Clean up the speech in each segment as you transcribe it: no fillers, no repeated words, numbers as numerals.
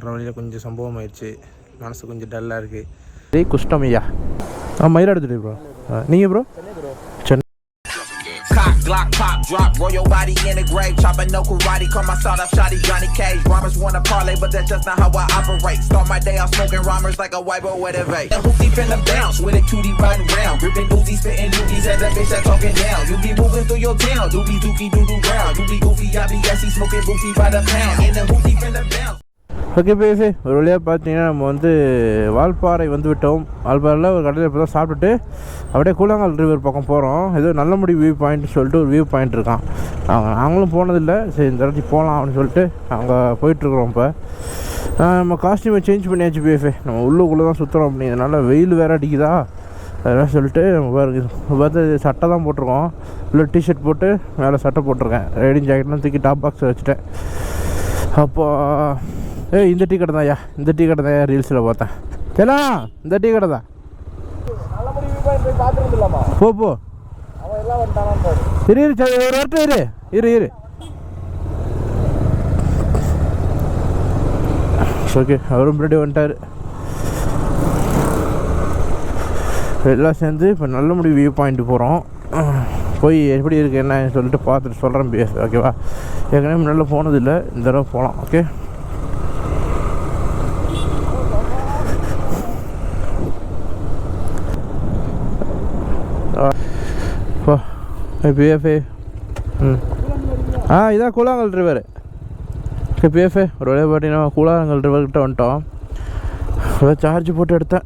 வர்ற வழியில் கொஞ்சம் சம்பவம் ஆயிடுச்சு. மனசு கொஞ்சம் டல்லாக இருக்குது. டேய் குஷ்டம் ஐயா. மயிலாடுதுறை ப்ரோ. நீங்கள் bro? Chennai. Glock pop drop, roll your body in the grave, chopping no karate, call my start up shotty Johnny Cage. Rhymers wanna parlay, but that's just not how I operate. Start my day off smoking rhymers like a white boy with a vape. The hoopty finna bounce with a 2D riding round, ripping doozies, spitting doozies at the bitch that talking down. You be moving through your town, doobie dookie doo doo round. You be goofy, I be gassy, smoking goofy by the pound. And the hoopty finna bounce. Okay பேசி ஒரு வழியாக பார்த்தீங்கன்னா நம்ம வந்து வால்பாறை வந்து விட்டோம். வால்பாறையில் ஒரு கடையில் இப்போ தான் சாப்பிட்டுட்டு அப்படியே கூழாங்கல் ரிவர் பக்கம் போகிறோம். ஏதோ நல்லமுடி வியூ பாயிண்ட் சொல்லிட்டு ஒரு வியூ பாயிண்ட் இருக்கான். நாங்களும் போனதில்லை, சரி இந்த இடத்துக்கு போகலாம் அப்படின்னு சொல்லிட்டு அங்கே போயிட்டுருக்குறோம். இப்போ நம்ம காஸ்டியூமை சேஞ்ச் பண்ணியாச்சு பேஃபே. நம்ம உள்ளுக்குள்ளே தான் சுற்றுறோம் அப்படிங்கிறதுனால வெயில் வேறு அடிக்குதா அதெல்லாம் சொல்லிட்டு நம்ம பார்த்து சட்டை தான் போட்டிருக்கோம். உள்ள டிஷர்ட் போட்டு மேலே சட்டை போட்டிருக்கேன். ரைடிங் ஜாக்கெட்லாம் தூக்கி டாப் பாக்ஸில் வச்சுட்டேன். அப்போது இந்த டீ கடை தான் ஐயா, இந்த டீ கடை தான் ரீல்ஸில் பார்த்தேன். சரிண்ணா இந்த டீ கடை தான். போ போ இரு இரு ஒரு வரட்டும் இரு இரு இரு. ஓகே அவரும் முன்னாடி வந்துட்டார். எல்லாம் சேர்ந்து இப்போ நல்லமுடி வியூ பாயிண்ட்டு போகிறோம். போய் எப்படி இருக்குது என்ன சொல்லிட்டு பார்த்துட்டு சொல்கிறேன் பேச. ஓகேவா? ஏற்கனவே முன்னாடி போனதில்லை, இந்த தடவை போகலாம். Okay PFA. இதான் கூழாங்கல் ரிவர். பிஎஃப்ஏ ஒரு வழியாக பார்த்தீங்கன்னா கூழாங்கல் ரிவர்கிட்ட வந்துட்டோம். அதான் சார்ஜ் போட்டு எடுத்தேன்.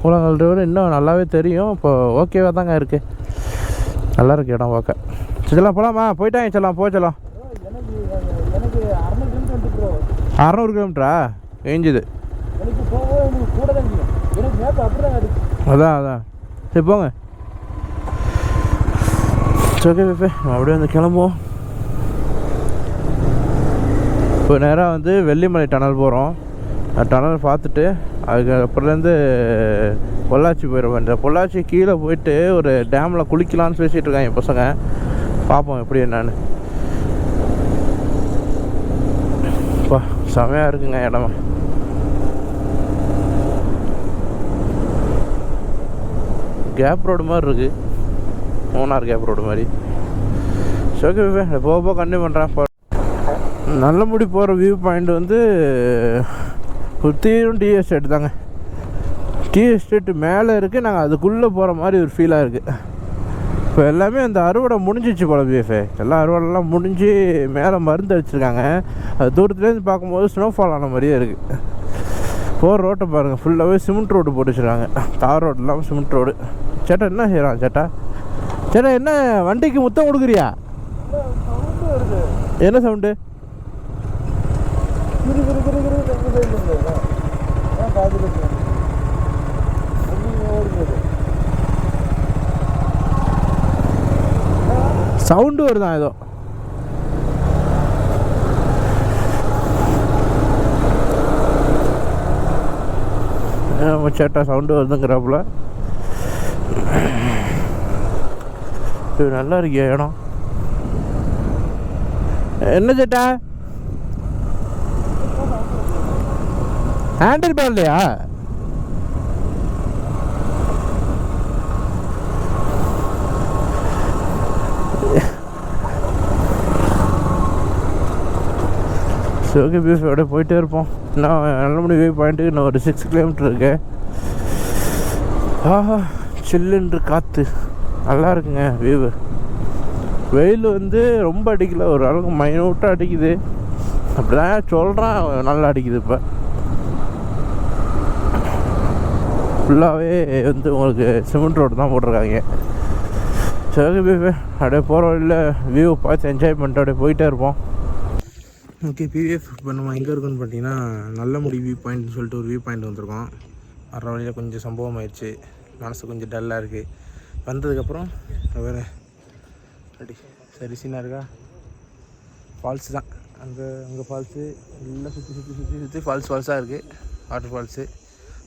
கூழாங்கல் ரிவர் இன்னும் நல்லாவே தெரியும். இப்போ ஓகேவாக தாங்க இருக்குது, நல்லா இருக்குது இடம் பார்க்க. செல்லாம் போகலாமா? போயிட்டாங்க செல்லாம் போச்சலாம். 600 கிலோமீட்டரா ஏஞ்சுது? அதான் சரி போங்க. ஓகே பேப்பே அப்படியே வந்து கிளம்புவோம். இப்போ நேராக வந்து வெள்ளிமலை டனல் போகிறோம். டனல் பார்த்துட்டு அதுக்கப்புறம்லேருந்து பொள்ளாச்சி போயிடுவோம். இந்த பொள்ளாச்சி கீழே போயிட்டு ஒரு டேமில் குளிக்கலான்னு பேசிகிட்டு இருக்காங்க என் பசங்க. பார்ப்போம் எப்படி என்னான்னு. இப்போ செமையாக இருக்குங்க இடமா. கேப் ரோடு மாதிரி இருக்குது, மூணார் கேப் ரோடு மாதிரி. ஓகே போக போக கண்டினியூ பண்ணுறேன். நல்லமுடி போகிற வியூ பாயிண்ட் வந்து சுற்றியும் டீ எஸ்டேட் தாங்க. டீ எஸ்டேட்டு மேலே இருக்குது, நாங்கள் அதுக்குள்ளே போகிற மாதிரி ஒரு ஃபீலாக இருக்குது. இப்போ எல்லாமே அந்த அறுவடை முடிஞ்சிச்சு போல பிஎஃபே. எல்லாம் அறுவடைலாம் முடிஞ்சு மேலே மருந்து அடிச்சிருக்காங்க. அது தூரத்துலேருந்து பார்க்கும்போது ஸ்னோஃபால் ஆன மாதிரியே இருக்குது. போகிற ரோட்டை பாருங்கள், ஃபுல்லாகவே சிமெண்ட் ரோடு போட்டு வச்சுருக்காங்க. தார் ரோடு இல்லாமல் சிமெண்ட் ரோடு. சேட்டா என்ன செய்கிறான் சேட்டா? சேட்டா என்ன வண்டிக்கு முத்தம் கொடுக்குறியா? என்ன சவுண்டு? சவுண்டு வருதான் ஏதோ. சேட்டா சவுண்டு வருதுங்கிறாப்புல. இது நல்லா இருக்கியா இடம்? என்ன சேட்டா ஹேண்டில் பார் இல்லையா? ஓகே பீஸ் அப்படியே போயிட்டே இருப்போம். இன்னும் நல்லமுடி வியூ பாயிண்ட்டுக்கு இன்னும் ஒரு 6 கிலோமீட்டர் இருக்கு. ஆஹா சில்லுன்று காற்று நல்லா இருக்குங்க வியூவு. வெயில் வந்து ரொம்ப அடிக்கல, ஒரு அளவுக்கு மைனூட்டாக அடிக்குது. அப்படிதான் சொல்கிறான், நல்லா அடிக்குது. இப்போ ஃபுல்லாகவே வந்து உங்களுக்கு சிமெண்ட் ரோடு தான் போட்டிருக்காங்க. சரி பீஃபு அப்படியே போகிற வழியில் வியூ பார்த்து என்ஜாய் பண்ணிட்டு அப்படியே போயிட்டே இருப்போம். ஓகே பிவிஎஃப் இப்போ நம்ம எங்கே இருக்குன்னு பார்த்தீங்கன்னா நல்லமுடி வியூ பாயிண்ட்னு சொல்லிட்டு ஒரு வியூ பாயிண்ட் வந்திருக்கோம். வர்ற வழியில் கொஞ்சம் சம்பவம் ஆயிடுச்சு, மனசு கொஞ்சம் டல்லாக இருக்குது. வந்ததுக்கப்புறம் வேறு அப்படி சரி சீனாக இருக்கா, ஃபால்ஸு தான். அங்கே ஃபால்ஸு எல்லாம் சுற்றி ஃபால்ஸாக இருக்குது. வாட்டர்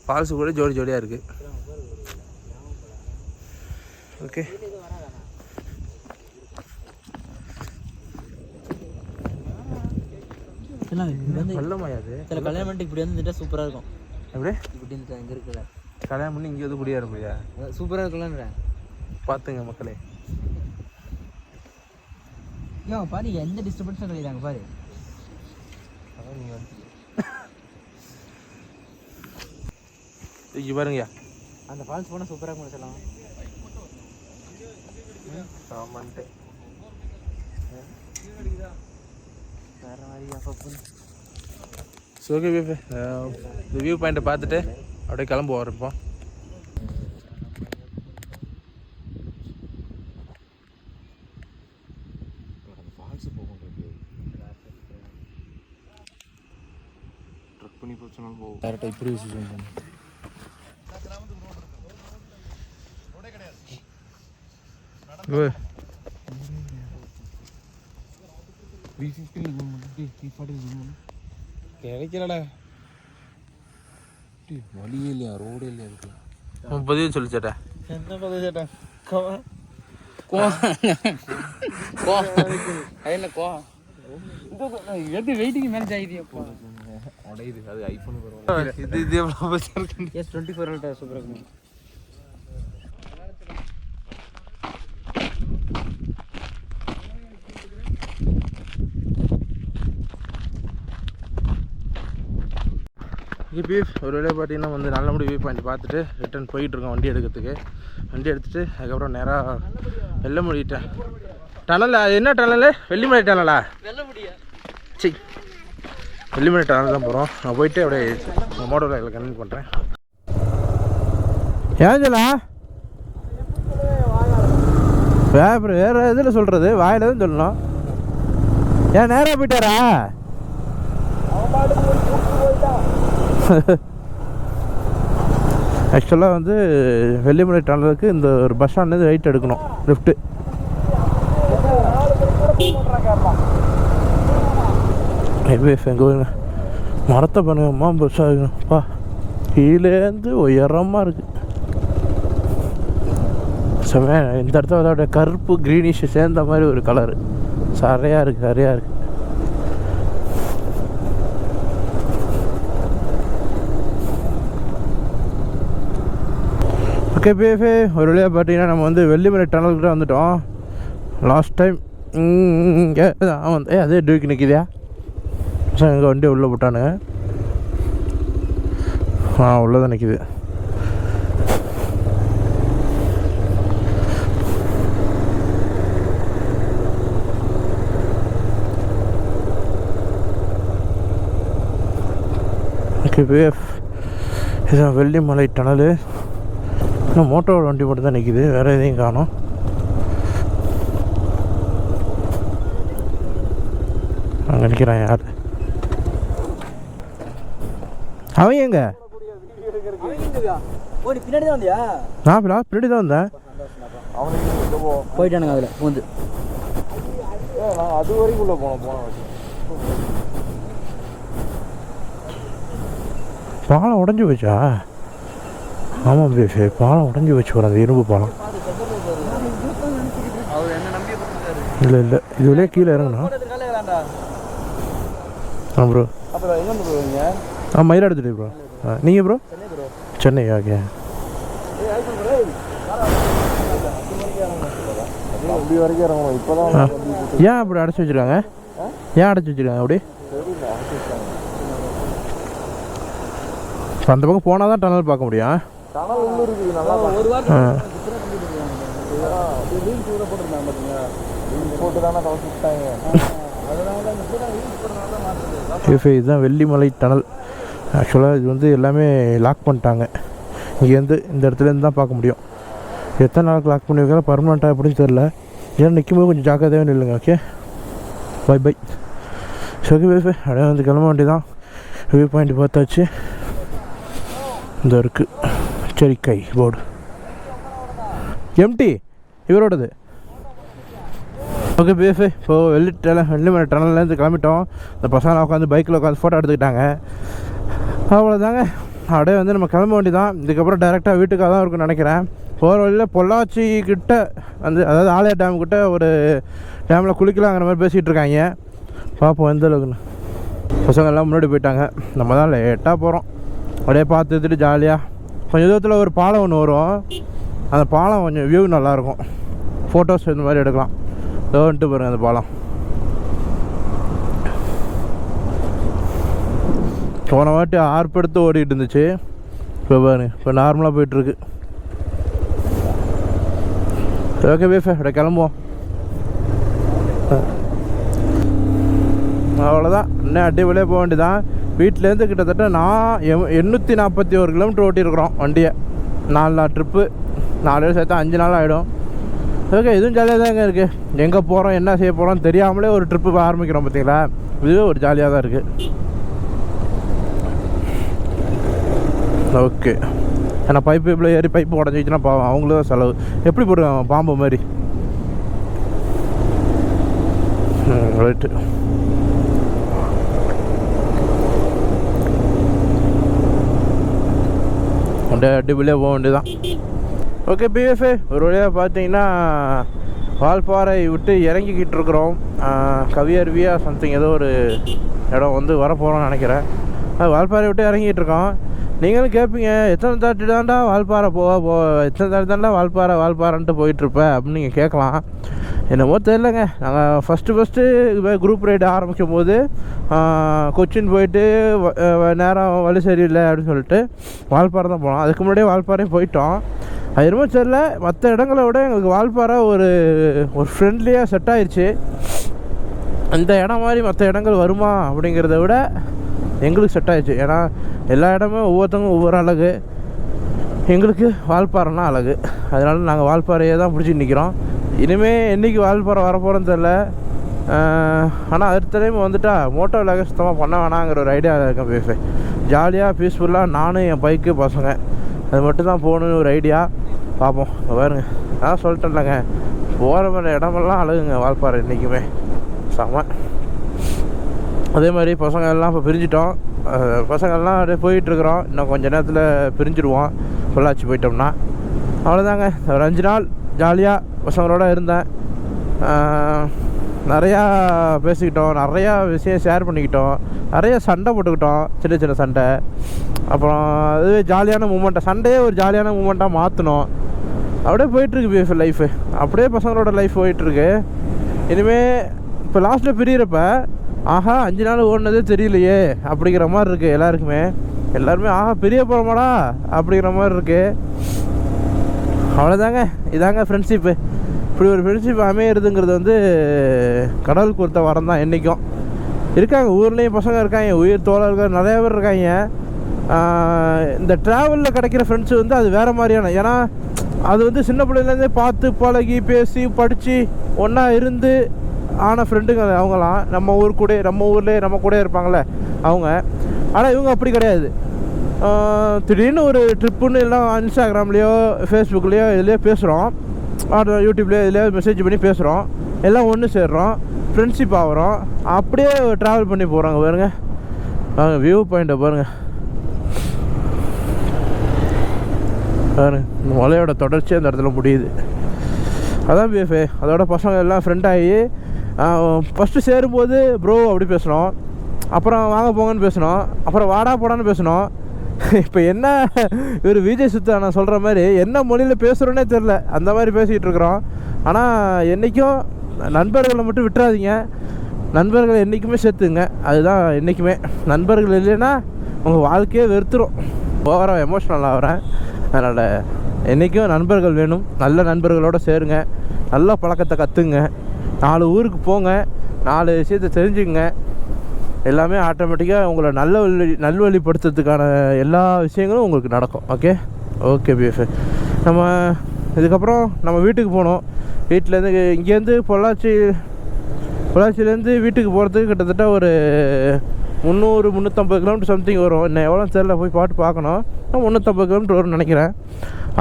ஃபால்ஸு கூட ஜோடியாக இருக்குது. ஓகே வெள்ளமாயாது சில கல்யாணம் பண்ணிட்டு இப்படி வந்துட்டா சூப்பராக இருக்கும். எப்படி இப்படி இருந்துட்டா இங்கே இருக்குல்ல கல்யாணம் பண்ணி இங்கே வந்து குடியேற முடியா? சூப்பராக இருக்குல்லன்றேன். பார்த்துங்க மக்களே. ஏன் பாரு எந்த டிஸ்டர்பன்ஸும் கிடையாதாங்க பாரு. அதான் நீங்கள் வந்து இங்கே பாருங்கய்யா அந்த ஃபால்ஸ் போனால் சூப்பராக இருக்கும் சொல்லலாம். ஆமான்ட்டு வேறு மாதிரி அப்போ ஸோ ஓகே இந்த வியூ பாயிண்ட்டை பார்த்துட்டு அப்படியே கிளம்புவோம் இப்போ. ஃபால்ஸு போகும் ட்ரக் பண்ணி போச்சுனாலும் போகும். டேரெக்டாக இப்படி வச்சு கிடைக்கலடா. வழியே இல்லையா, ரோடு இல்லையா இருக்கு. பதிவு சொல்லு சேட்டா. என்ன பதிவு சேட்டா? வெயிட்டிங் மேனேஜ் ஆகிடுப்பா. உடையுது அது ஐஃபோனு பரவாயில்ல. இது எவ்வளோ S24 சூப்பராக இருக்கும். பீஃப் ஒரு வேலையை பார்த்தீங்கன்னா வந்து நல்லபடி வியூ பாயிண்ட் பார்த்துட்டு ரிட்டர்ன் போயிட்டுருக்கோம் வண்டி எடுக்கிறதுக்கு. வண்டி எடுத்துகிட்டு அதுக்கப்புறம் நேராக வெள்ளமுடி டனல். அது என்ன டனல்? வெள்ளிமலை டனலா? சி வெள்ளிமலை டனல் தான் போகிறோம். நான் போயிட்டு அப்படியே மோட்டோவில் இதில் கன்வென்ட் பண்ணுறேன். ஏன் சொல்லா வேறு இதில் சொல்கிறது வாயில் தான் சொல்லணும். ஏன் நேராக போயிட்டாரா? ஆக்சுவலாக வந்து வெள்ளிமலை டனலுக்கு இந்த ஒரு பஸ் ஸ்டாண்ட்லேருந்து ரைட் எடுக்கணும், லெஃப்ட்டு. எங்கே மரத்தை பண்ணுங்கம்மா பஸ்ஸாக இருக்கணும்ப்பா. கீழேருந்து உயரமாக இருக்குது. இந்த இடத்துல அதோட கருப்பு க்ரீனிஷ் சேர்ந்த மாதிரி ஒரு கலரு சரியாக இருக்குது, சரியாக இருக்குது. ஓகே பேஃபே ஒரு வழியாக பார்த்தீங்கன்னா நம்ம வந்து வெள்ளிமலை டனல்கிட்ட வந்துட்டோம். லாஸ்ட் டைம் இங்கே அவன் வந்து அதே டூக்கி நிற்கிதியா சார்? எங்கள் வண்டி உள்ளே போட்டானுங்க. உள்ளே தான் நிற்கிது. ஓகே பேஃப் இதுதான் வெள்ளிமலை டனலு. இன்னும் மோட்டோட வண்டி மட்டும் தான் நிற்கிது, வேறு எதையும் காணோம். அங்கே நிற்கிறான் யார்? அவன் எங்க? பின்னாடி தான் வந்தியா? நான் பின்னாடி தான் வந்தேன். போயிட்டானுங்க அதில் வந்து. அது வரைக்கும் உள்ள போனோம். பாலம் உடஞ்சி போச்சா? ஆமாம் பேசு, பாலம் உடஞ்சி வச்சு வரும் அந்த இரும்பு பாலம். இல்லை இல்லை இதுலேயே கீழே இறங்கணும். ஆ ப்ரோ. மயிலாடுதுறை ப்ரோ. நீங்கள் ப்ரோ? சென்னை. ஓகே. ஏன் அப்படி அடைச்சி வச்சுருக்காங்க? ஏன் அடைச்சி வச்சுருக்காங்க அப்படி? அந்த பக்கம் போனால் தான் டனல் பார்க்க முடியும். இதுதான் வெள்ளிமலை டனல். ஆக்சுவலாக இது வந்து எல்லாமே லாக் பண்ணிட்டாங்க. இங்கேருந்து இந்த இடத்துலேருந்து தான் பார்க்க முடியும். எத்தனை நாளுக்கு லாக் பண்ணி வைக்கலாம், பர்மனெண்ட்டாக எப்படின்னு தெரில. ஏன்னா நிற்கும்போது கொஞ்சம் ஜாக்கிரதையாக இல்லைங்க. Okay bye bye. சரி பேசு அப்படியே வந்து கிளம்ப வேண்டியதான். வியூ பாயிண்ட் பார்த்தாச்சு. இந்த இருக்குது எச்சரிக்கை போர்டு. எம்டி இவரோடது. ஓகே பேசு இப்போது வெள்ளிமலை டனல்லேருந்து கிளம்பிட்டோம். இந்த பசங்க உட்காந்து பைக்கில் உட்காந்து ஃபோட்டோ எடுத்துக்கிட்டாங்க. அவ்வளோதாங்க. அப்படியே வந்து நம்ம கிளம்ப வேண்டியதான். இதுக்கப்புறம் டேரெக்டாக வீட்டுக்காக தான் இருக்குன்னு நினைக்கிறேன். போகிற வழியில் பொள்ளாச்சி கிட்ட வந்து, அதாவது ஆலய டேம் கிட்ட ஒரு டேமில் குளிக்கலாங்கிற மாதிரி பேசிகிட்டு இருக்காங்க. பார்ப்போம் எந்த அளவுக்குன்னு. பசங்க எல்லாம் முன்னாடி போயிட்டாங்க. நம்ம தான் லேட்டாக போகிறோம். அப்படியே பார்த்துட்டு ஜாலியாக கொஞ்சம் தூரத்தில் ஒரு பாலம் ஒன்று வரும். அந்த பாலம் கொஞ்சம் வியூ நல்லாயிருக்கும், ஃபோட்டோஸ் இந்த மாதிரி எடுக்கலாம். வந்துட்டு பாருங்கள் அந்த பாலம். போன வாட்டி ஆர்ப்பெடுத்து ஓடிட்டு இருந்துச்சு, இப்போ பாருங்க இப்போ நார்மலாக போயிட்டுருக்கு. ஓகே பீஃபே அப்படியே கிளம்புவோம். அவ்வளோதான், இன்னும் அடிப்படையே போக வேண்டியதான். வீட்டிலேருந்து கிட்டத்தட்ட நான் 841 கிலோமீட்டர் ஓட்டியிருக்கிறோம் வண்டியை. 4 நாள் ட்ரிப்பு, 4 சேர்த்தா 5 நாள் ஆகிடும். ஓகே, இதுவும் ஜாலியாக தாங்க இருக்குது. எங்கே போகிறோம் என்ன செய்ய போகிறோம் தெரியாமலே ஒரு ட்ரிப்பு ஆரம்பிக்கிறோம் பார்த்தீங்களா, இதுவே ஒரு ஜாலியாக தான் இருக்குது. ஓகே, ஏன்னா பைப்பு இப்படி ஏறி பைப்பு உடஞ்சிச்சுன்னா பாவம் அவங்களும் தான் செலவு. எப்படி போடுவாங்க பாம்பு மாதிரி. ரைட்டு, அப்படியே அடிப்படையாக போக வேண்டியதான். ஓகே பிஎஃப்ஏ, ஒரு வழியாக பார்த்தீங்கன்னா வால்பாறை விட்டு இறங்கிக்கிட்டு இருக்கிறோம். கவியருவியா சம்திங் ஏதோ ஒரு இடம் வந்து வரப்போகிறோம்னு நினைக்கிறேன். வால்பாறை விட்டு இறங்கிட்டு இருக்கோம். நீங்களும் கேட்பீங்க, எத்தனை தாட்டி தாண்டா வால்பாறை எத்தனை தாட்டி தாண்டா வால்பாறைன்ட்டு போயிட்டுருப்ப அப்படின்னு நீங்கள் கேட்கலாம். என்னமோ தெரிலங்க, நாங்கள் ஃபஸ்ட்டு குரூப் ரைடு ஆரம்பிக்கும் போது கொச்சின் போயிட்டு நேரம் வழி சரியில்லை அப்படின்னு சொல்லிட்டு வால்பாறை தான் போனோம். அதுக்கு முன்னாடியே வால்பாறையும் போயிட்டோம். அது என்னமோ தெரில, மற்ற இடங்களை விட எங்களுக்கு வால்பாறை ஒரு ஃப்ரெண்ட்லியாக செட் ஆயிடுச்சு. அந்த இடம் மாதிரி மற்ற இடங்கள் வருமா அப்படிங்கிறத விட எங்களுக்கு செட் ஆயிடுச்சு. ஏன்னா எல்லா இடமும் ஒவ்வொருத்தவங்க ஒவ்வொரு அழகு. எங்களுக்கு வால்பாறைனா அழகு, அதனால நாங்கள் வால்பாறையை தான் பிடிச்சி நிற்கிறோம். இனிமேல் என்றைக்கு வால்பாறை வரப்போகிறோன்னு தெரில. ஆனால் அடுத்த டைம் வந்துட்டா மோட்டோ விலாக சுத்தமாக பண்ண வேணாங்கிற ஒரு ஐடியா இருக்கேன். பேச ஜாலியாக பீஸ்ஃபுல்லாக நானும் என் பைக்கு பசங்க அது மட்டும் தான் போகணுன்னு ஒரு ஐடியா. பார்ப்போம். பாருங்க, நான் சொல்லிட்டேன்லங்க, போகிற மாதிரி இடமெல்லாம் அழகுங்க வால்பாறை என்றைக்குமே செம. அதே மாதிரி பசங்க எல்லாம் இப்போ பிரிஞ்சிட்டோம். பசங்கள்லாம் அப்படியே போயிட்டுருக்குறோம். இன்னும் கொஞ்சம் நேரத்தில் பிரிஞ்சிடுவோம் பொள்ளாச்சி போயிட்டோம்னா. அவ்வளோதாங்க, ஒரு 5 நாள் ஜாலியாக பசங்களோட இருந்தேன். நிறையா பேசிக்கிட்டோம், நிறையா விஷயம் ஷேர் பண்ணிக்கிட்டோம், நிறையா சண்டை போட்டுக்கிட்டோம், சின்ன சின்ன சண்டை. அப்புறம் அதுவே ஜாலியான மூமெண்ட்டை, சண்டையே ஒரு ஜாலியான மூமெண்ட்டாக மாற்றினோம். அப்படியே போயிட்டுருக்கு பிஎஃப் லைஃபு, அப்படியே பசங்களோட லைஃப் போயிட்டுருக்கு. இனிமேல் இப்போ லாஸ்ட்டில் பிரியிறப்ப ஆஹா 5 நாள் ஓடினதே தெரியலையே அப்படிங்கிற மாதிரி இருக்குது எல்லாருக்குமே. எல்லாருமே ஆஹா பிரிய போகிறோமாடா அப்படிங்கிற மாதிரி இருக்குது. அவ்வளோதாங்க, இதாங்க ஃப்ரெண்ட்ஷிப்பு. இப்படி ஒரு ஃப்ரெண்ட்ஷிப் அமையிறதுங்கிறது வந்து கடவுளுக்கு கொடுத்த வரம் தான். என்றைக்கும் இருக்காங்க, ஊர்லேயும் பசங்க இருக்காங்க, உயிர் தோழர்கள் நிறையா பேர் இருக்காங்க. இந்த ட்ராவலில் கிடைக்கிற ஃப்ரெண்ட்ஸு வந்து அது வேறு மாதிரியான. ஏன்னா அது வந்து சின்ன பிள்ளைலேருந்தே பார்த்து பழகி பேசி படித்து ஒன்றா இருந்து ஆன ஃப்ரெண்டுங்க அவங்களாம். நம்ம ஊர்லேயே நம்ம கூட இருப்பாங்களே அவங்க. ஆனால் இவங்க அப்படி கிடையாது. திடீர்னு ஒரு ட்ரிப்புன்னு எல்லாம் இன்ஸ்டாகிராம்லேயோ ஃபேஸ்புக்லேயோ இதுலேயோ பேசுகிறோம், யூடியூப்லேயோ இதுலேயோ மெசேஜ் பண்ணி பேசுகிறோம், எல்லாம் ஒன்று சேர்றோம், ஃப்ரெண்ட்ஷிப் ஆகிறோம், அப்படியே ட்ராவல் பண்ணி போகிறாங்க. பாருங்க வியூ பாயிண்ட்டை பாருங்கள். பாருங்க, இந்த மலையோட தொடர்ச்சி அந்த இடத்துல முடியுது. அதான் பிஎஃப்ஏ. அதோட பசங்க எல்லாம் ஃப்ரெண்ட் ஆகி ஃபஸ்ட்டு சேரும்போது ப்ரோ அப்படி பேசினோம், அப்புறம் வாங்க போங்கன்னு பேசினோம், அப்புறம் வாடா போடான்னு பேசினோம். இப்போ என்ன இவர் விஜய் சுத்தா நான் சொல்கிற மாதிரி என்ன மொழியில் பேசுகிறோன்னே தெரில, அந்த மாதிரி பேசிக்கிட்டு இருக்கிறோம். ஆனால் என்றைக்கும் நண்பர்களை மட்டும் விட்டுறாதீங்க, நண்பர்களை என்றைக்குமே சேர்த்துங்க. அதுதான் என்றைக்குமே. நண்பர்கள் இல்லைன்னா உங்கள் வாழ்க்கையே வெறுத்துரும். ஓவராக எமோஷ்னல் ஆகிறேன். அதனால் என்றைக்கும் நண்பர்கள் வேணும். நல்ல நண்பர்களோடு சேருங்க, நல்ல பழக்கத்தை கற்றுங்க, 4 ஊருக்கு போங்க, 4 விஷயத்தை தெரிஞ்சுங்க. எல்லாமே ஆட்டோமேட்டிக்காக உங்களை நல்வழிப்படுத்துறதுக்கான எல்லா விஷயங்களும் உங்களுக்கு நடக்கும். Okay PF. நம்ம இதுக்கப்புறம் நம்ம வீட்டுக்கு போகணும். வீட்டிலேருந்து இங்கேருந்து பொள்ளாச்சிலேருந்து வீட்டுக்கு போகிறதுக்கு கிட்டத்தட்ட ஒரு 300-350 கிலோமீட்டர் சம்திங் வரும். இன்னும் எவ்வளோ தெரியல, போய் பார்க்கணும். 350 கிலோமீட்டர் வரும்னு நினைக்கிறேன்.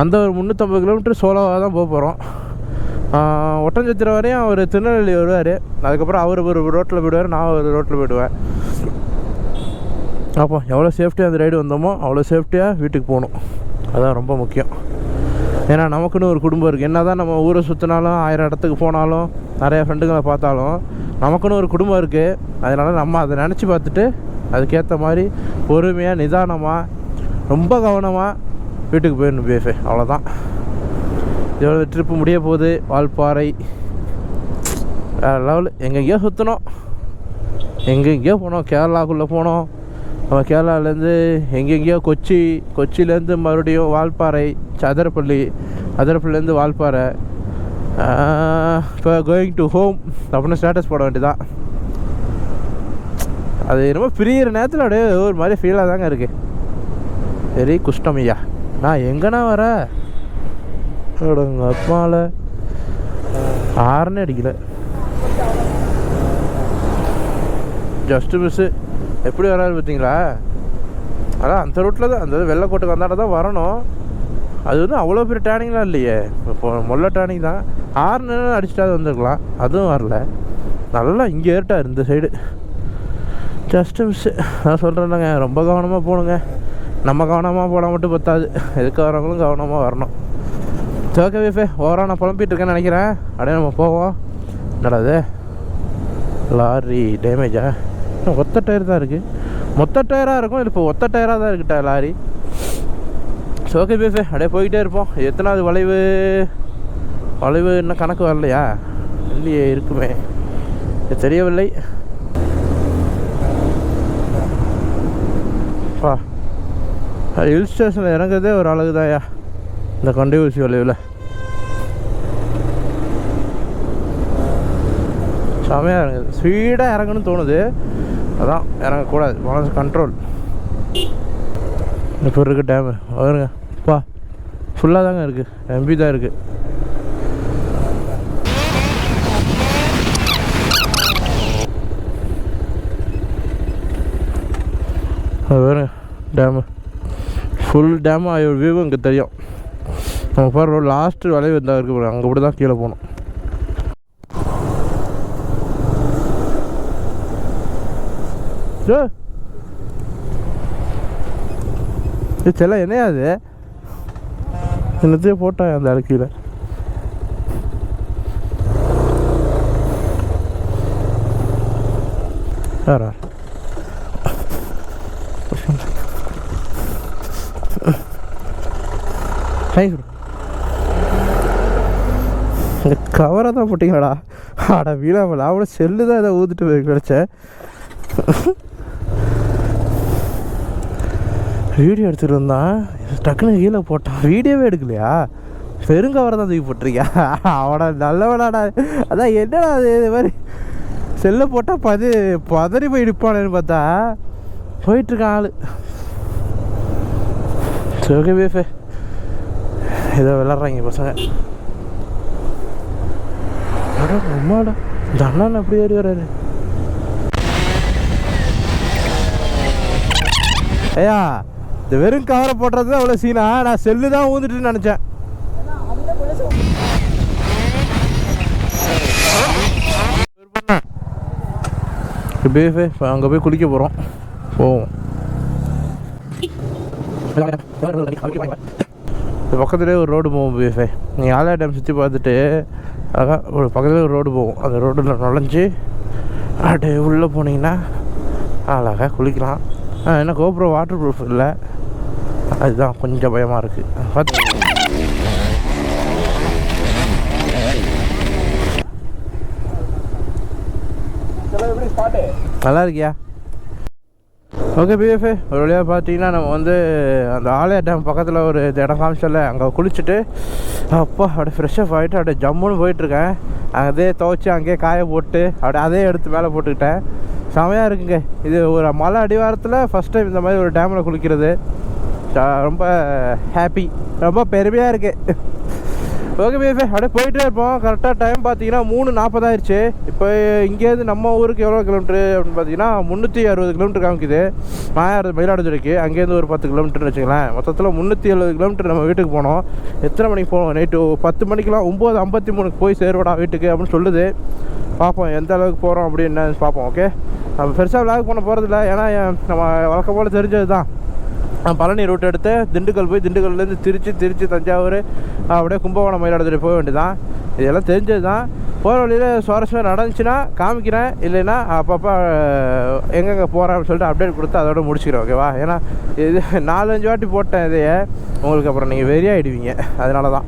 அந்த ஒரு 350 கிலோமீட்டர் சோலோவாக தான் போக போகிறோம். ஒட்டஞ்சத்திரம் வரையும் அவர் திருநெல்வேலி வருவார். அதுக்கப்புறம் அவர் ஒரு ரோட்டில் போயிடுவார், நான் ஒரு ரோட்டில் போயிடுவேன். அப்போ எவ்வளோ சேஃப்டியாக அந்த ரைடு வந்தோமோ அவ்வளோ சேஃப்டியாக வீட்டுக்கு போகணும். அதுதான் ரொம்ப முக்கியம். ஏன்னா நமக்குன்னு ஒரு குடும்பம் இருக்குது. என்ன தான் நம்ம ஊரை சுற்றினாலும் 1000 இடத்துக்கு போனாலும் நிறையா ஃப்ரெண்டுங்களை பார்த்தாலும் நமக்குன்னு ஒரு குடும்பம் இருக்குது. அதனால் நம்ம அதை நினச்சி பார்த்துட்டு அதுக்கேற்ற மாதிரி பொறுமையாக நிதானமாக ரொம்ப கவனமாக வீட்டுக்கு போயிடணும் பிஎஃப்ஏ. அவ்வளோதான். இதோட ட்ரிப்பு முடிய போகுது. வால்பாறை வேறு லெவலு. எங்கெங்கேயோ சுற்றணும், எங்கெங்கேயோ போனோம். கேரளாக்குள்ளே போனோம். நம்ம கேரளாவிலேருந்து எங்கெங்கேயோ கொச்சியிலேருந்து மறுபடியும் வால்பாறை, அதரப்பள்ளிலேருந்து வால்பாறை. இப்போ கோயிங் டு ஹோம் அப்படின்னு ஸ்டேட்டஸ் போட வேண்டியதான். அது ரொம்ப பிரியிற நேரத்தில் அப்படியே ஒரு மாதிரி ஃபீலாக தாங்க இருக்குது. வெரி குஷ்டம் ஐயா. நான் எங்கண்ணா வர உங்கள் அப்பாவில் ஆறுனே அடிக்கல. Just miss. எப்படி வராது பார்த்தீங்களா? அதான் அந்த ரூட்டில் தான், அந்த வெள்ளைக்கோட்டுக்கு வந்தாட தான் வரணும். அது வந்து அவ்வளோ பெரிய டேர்னிங்லாம் இல்லையே. இப்போ மொல்ல டேர்னிங் தான். ஆறுனு அடிச்சிட்டா வந்துருக்கலாம். அதுவும் வரல. நல்லா இங்கே ஏறிட்டார் இந்த சைடு. Just miss. நான் சொல்கிறேன்னாங்க, ரொம்ப கவனமாக போகணுங்க. நம்ம கவனமாக போனால் மட்டும் பத்தாது, எதுக்கு வரவங்களும் கவனமாக வரணும். ஓகே விஃபே, ஓவராக நான் புலம்பிகிட்டு இருக்கேன்னு நினைக்கிறேன். அப்படியே நம்ம போவோம். என்னடா அது லாரி டேமேஜா? ஒத்த டயர் தான் இருக்குது. மொத்த டயராக இருக்கும். இல்லை இப்போ ஒத்த டயராக தான் இருக்குட்டா லாரி. ஸோ ஓகே விஃபே, அப்படியே போய்கிட்டே இருப்போம். எத்தனாவது வளைவு இன்னும் கணக்கு வரலையா? இல்லையே, இருக்குமே, தெரியவில்லை. ஹில் ஸ்டேஷனில் இறங்குறதே ஒரு அழகு தான்யா, இந்த கொண்டை ஊசி வளைவில். செமையாக இறங்குது. ஸ்பீடாக இறங்கணும்னு தோணுது. அதான் இறங்கக்கூடாது, மனசு கண்ட்ரோல். இப்போ இருக்குது டேமு வருங்க. பா ஃபுல்லாக தாங்க இருக்குது, எம்பி தான் இருக்குது. வருங்க டேமு, ஃபுல் டேமு. அதோட வியூவும் இங்கே தெரியும். நம்ம போகிற லாஸ்ட்டு வளைவு இருந்தால் இருக்குது, அங்கே கூட தான் கீழே போகணும். செல்ல என்னையா அது என்னத்தையும் போட்டான் அந்த அழுக்கியில். யாரா இந்த கவரை தான் போட்டிங்களாடா? ஆடா வீழாமல் அவட செல்லு தான் இதை ஊற்றிட்டு போய் கிடச்சேன். வீடியோ எடுத்துகிட்டு இருந்தான், டக்குன்னு கீழே போட்டான். வீடியோவே எடுக்கலையா? பெருங்கவரை தான் தூக்கி போட்டிருக்கியா? அவட நல்லவனாடா. அதான் என்னடா அது இது மாதிரி செல்லை போட்டால் பதறி போய் நிற்பானேன்னு பார்த்தா போயிட்டுருக்கான் ஆள். சோகே பேஃபே ஏதோ விளாட்றாங்க பசங்க. அம்மாடா இந்த அண்ணன் அப்படி ஏறி வர்றாரு. ஐயா இந்த வெறும் கவரை போடுறது தான் அவ்வளோ சீனா? நான் செல்லு தான் ஊந்துட்டுன்னு நினச்சேன். பேஃபே இப்போ அங்கே போய் குளிக்க போகிறோம். போவோம். பக்கத்துலேயே ஒரு ரோடு போவோம் பேஃபே. நீங்கள் ஆலயா டேம் சுற்றி பார்த்துட்டு அழகாக ஒரு பக்கத்துலேயே ஒரு ரோடு போவோம். அந்த ரோட்டில் நுழைஞ்சி அப்படியே உள்ளே போனீங்கன்னா அழகாக குளிக்கலாம். ஏன்னா கோப்ரோ வாட்டர் ப்ரூஃப் இல்லை, அதுதான் கொஞ்சம் பயமாக இருக்குது. பார்த்து நல்லா இருக்கியா? ஓகே பிஎஃப்ஏ, ஒரு வழியாக பார்த்தீங்கன்னா நம்ம வந்து அந்த ஆலயா டேம் பக்கத்தில் ஒரு இடம் காமிச்சல, அங்கே குளிச்சுட்டு அப்பா அப்படியே ஃப்ரெஷ்ஷப் ஆகிட்டு அப்படியே ஜம்முன்னு போயிட்டுருக்கேன். அதே துவைச்சி அங்கேயே காய போட்டு அப்படியே அதே எடுத்து மேலே போட்டுக்கிட்டேன். செமையாக இருக்குங்க. இது ஒரு மலை அடிவாரத்தில் ஃபஸ்ட் டைம் இந்த மாதிரி ஒரு டேமில் குளிக்கிறது. ரொம்ப ஹாப்பி, ரொம்ப பெருமையாக இருக்குது. ஓகே பிஎஃப்ஏ, அப்படியே போயிட்டே இருப்போம். கரெக்டாக டைம் பார்த்தீங்கன்னா 3:40 ஆயிடுச்சு. இப்போ இங்கேருந்து நம்ம ஊருக்கு எவ்வளோ கிலோமீட்ரு அப்படின்னு பார்த்தீங்கன்னா 360 கிலோமீட்டர் காமிக்குது. மயிலாடுதுறைக்கு அங்கேருந்து ஒரு 10 கிலோமீட்டர்னு வச்சுக்கலாம். மொத்தத்தில் 370 கிலோமீட்டர் நம்ம வீட்டுக்கு போனோம். எத்தனை மணிக்கு போனோம்? நைட்டு 10 மணிக்கெலாம் 9:53 போய் சேருவடா வீட்டுக்கு அப்படின்னு சொல்லுது. பார்ப்போம் எந்த அளவுக்கு போகிறோம் அப்படின்னு பார்ப்போம். ஓகே, நம்ம பெருசாக விளாக் பண்ண போகிறதில்ல, ஏன்னா நம்ம வழக்கம் போல் தெரிஞ்சது தான். பழனி ரூட் எடுத்து திண்டுக்கல் போய் திண்டுக்கல்லேருந்து திருச்சி தஞ்சாவூர் அப்படியே கும்பகோணம் மயிலாடுதுறை போக வேண்டியதான். இதெல்லாம் தெரிஞ்சது தான். போகிற வழியில் சுவாரஸ்யம் நடந்துச்சுன்னா காமிக்கிறேன், இல்லைன்னா அப்பப்போ எங்கெங்கே போகிறேன்னு சொல்லிட்டு அப்டேட் கொடுத்து அதோட முடிச்சுக்கிறேன். ஓகேவா? ஏன்னா இது 4-5 வாட்டி போட்டேன் இதையே, உங்களுக்கு அப்புறம் நீங்கள் வெறியாகிடுவீங்க. அதனால தான்.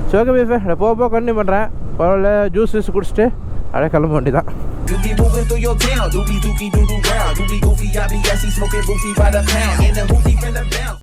சரி ஓகே பீஃபே, போக கண்டினியூ பண்ணுறேன். பரவாயில்ல, ஜூஸ் குடிச்சிட்டு அப்படியே கிளம்ப வேண்டியதான். You be moving through your town, doobie doo doo round, doobie goofy, I be smoking goofy by the pound, in the hoopty from the bounce.